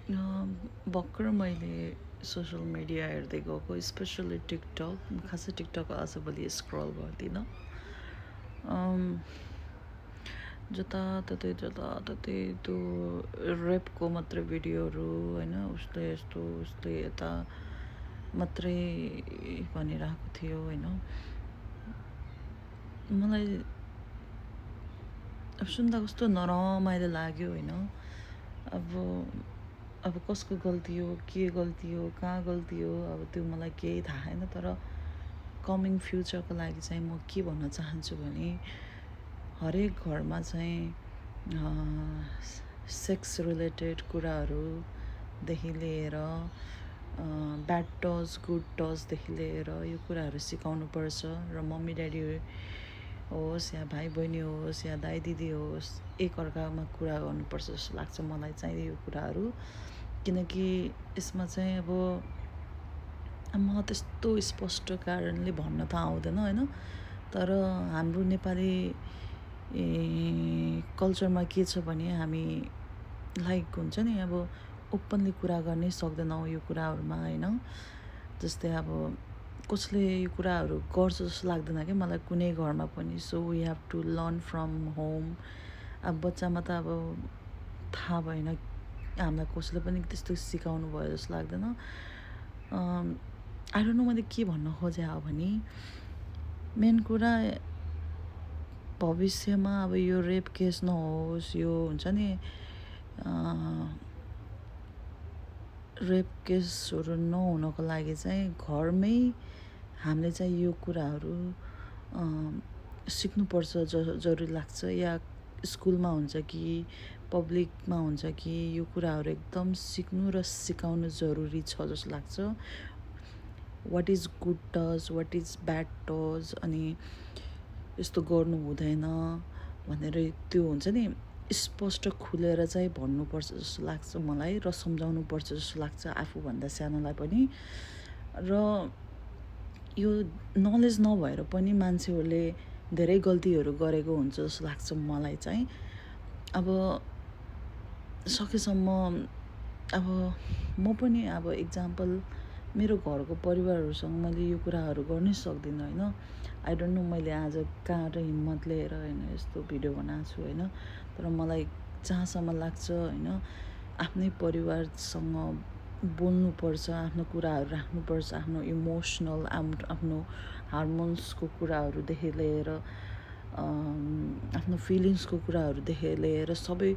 भर्खर मैले social media हेर्दै गएको, स्पेसली टिकटक। खासै टिकटक आजभोलि स्क्रल गर्दिनँ। जताततै त्यो रेपको मात्रै भिडियोहरू होइन, उसले यस्तो उसले यता मात्रै भनिरहेको थियो होइन। मलाई सुन्दा कस्तो नरमाइलो लाग्यो होइन। अब कसको गल्ती हो, के गल्ती हो, कहाँ गल्ती हो, अब त्यो मलाई केही थाहा छैन। तर कमिङ फ्युचरको लागि चाहिँ म के भन्न चाहन्छु भने, हरेक घरमा चाहिँ सेक्स रिलेटेड कुराहरूदेखि लिएर ब्याड टच गुड टचदेखि लिएर यो कुराहरू सिकाउनुपर्छ। र मम्मी ड्याडी होस् या भाइ बहिनी होस् या दाइ दिदी होस्, एकअर्कामा कुरा गर्नुपर्छ जस्तो लाग्छ मलाई चाहिँ यो कुराहरू। किनकि यसमा चाहिँ अब म त्यस्तो स्पष्ट कारणले भन्न त आउँदैन होइन। तर हाम्रो नेपाली कल्चरमा के छ भने, हामी लाइक हुन्छ नि, अब ओपनली कुरा गर्नै सक्दैनौँ यो कुराहरूमा होइन। जस्तै अब कसले यो कुराहरू गर्छ जस्तो लाग्दैन क्या मलाई कुनै घरमा पनि। So we have to learn from home. अब बच्चामा त अब थाहा भएन, हामीलाई कसले पनि त्यस्तो सिकाउनु भयो जस्तो लाग्दैन। आई डोन्ट नो मैले के भन्न खोजेँ हो भने, मेन कुरा भविष्यमा अब यो रेप केस नहोस्, यो हुन्छ नि रेप केसहरू नहुनको लागि चाहिँ घरमै हामीले चाहिँ यो कुराहरू सिक्नुपर्छ जरुरी लाग्छ। या स्कुलमा हुन्छ कि पब्लिकमा हुन्छ कि यो कुराहरू एकदम सिक्नु र सिकाउनु जरुरी छ जस्तो लाग्छ। What is good touch, what is bad touch, अनि यस्तो गर्नु हुँदैन भनेर त्यो हुन्छ नि स्पष्ट खुलेर चाहिँ भन्नुपर्छ जस्तो लाग्छ मलाई, र सम्झाउनुपर्छ जस्तो लाग्छ आफूभन्दा सानोलाई पनि। र यो नलेज नभएर पनि मान्छेहरूले धेरै गल्तीहरू गरेको हुन्छ जस्तो लाग्छ मलाई चाहिँ। अब सकेसम्म अब म पनि अब इक्जाम्पल मेरो घरको परिवारहरूसँग मैले यो कुराहरू गर्नै सक्दिनँ होइन। आई डोन्ट नो मैले आज कहाँ र हिम्मत लिएर होइन यस्तो भिडियो बनाएको छु होइन। तर मलाई जहाँसम्म लाग्छ होइन, आफ्नै परिवारसँग बोल्नुपर्छ, आफ्नो कुराहरू राख्नुपर्छ, आफ्नो इमोसनल आफ्नो हार्मोन्सको कुराहरूदेखि लिएर आफ्नो फिलिङ्सको कुराहरूदेखि लिएर सबै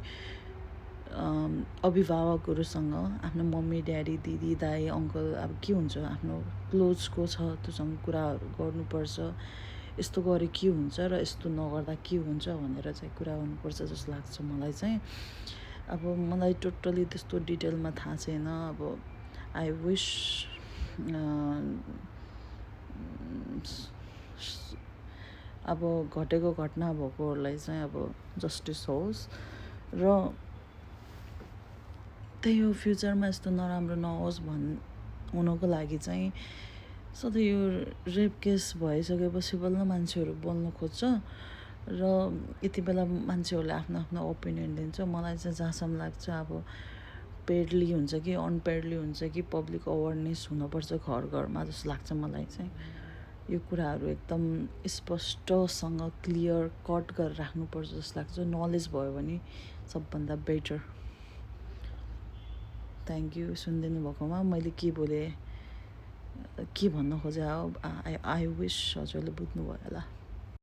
अभिभावकहरूसँग, आफ्नो मम्मी ड्याडी दिदी दाइ अङ्कल अब के हुन्छ आफ्नो क्लोजको छ त्योसँग कुराहरू गर्नुपर्छ। यस्तो गरे के हुन्छ र यस्तो नगर्दा के हुन्छ भनेर चाहिँ कुरा गर्नुपर्छ जस्तो लाग्छ मलाई चाहिँ। अब मलाई टोटली त्यस्तो डिटेलमा थाहा छैन। अब आई विस अब घटेको घटना भएकोहरूलाई चाहिँ अब जस्टिस होस्, र त्यही हो फ्युचरमा यस्तो नराम्रो नहोस् हुनको लागि चाहिँ। सधैँ यो रेप केस भइसकेपछि बल्ल मान्छेहरू बोल्नु खोज्छ, र यति बेला मान्छेहरूले आफ्नो आफ्नो ओपिनियन दिन्छ। मलाई चाहिँ जहाँसम्म लाग्छ अब पेडली हुन्छ कि अनपेडली हुन्छ कि पब्लिक अवेरनेस हुनुपर्छ घर घरमा जस्तो लाग्छ मलाई चाहिँ। यो कुराहरू एकदम स्पष्टसँग क्लियर कट गरेर राख्नुपर्छ जस्तो लाग्छ। नलेज भयो भने सबभन्दा बेटर। थ्याङ्क यू सुनिदिनु भएकोमा। मैले के बोलेँ, के भन्न खोजेँ हो, आई विस हजुरले बुझ्नुभयो होला।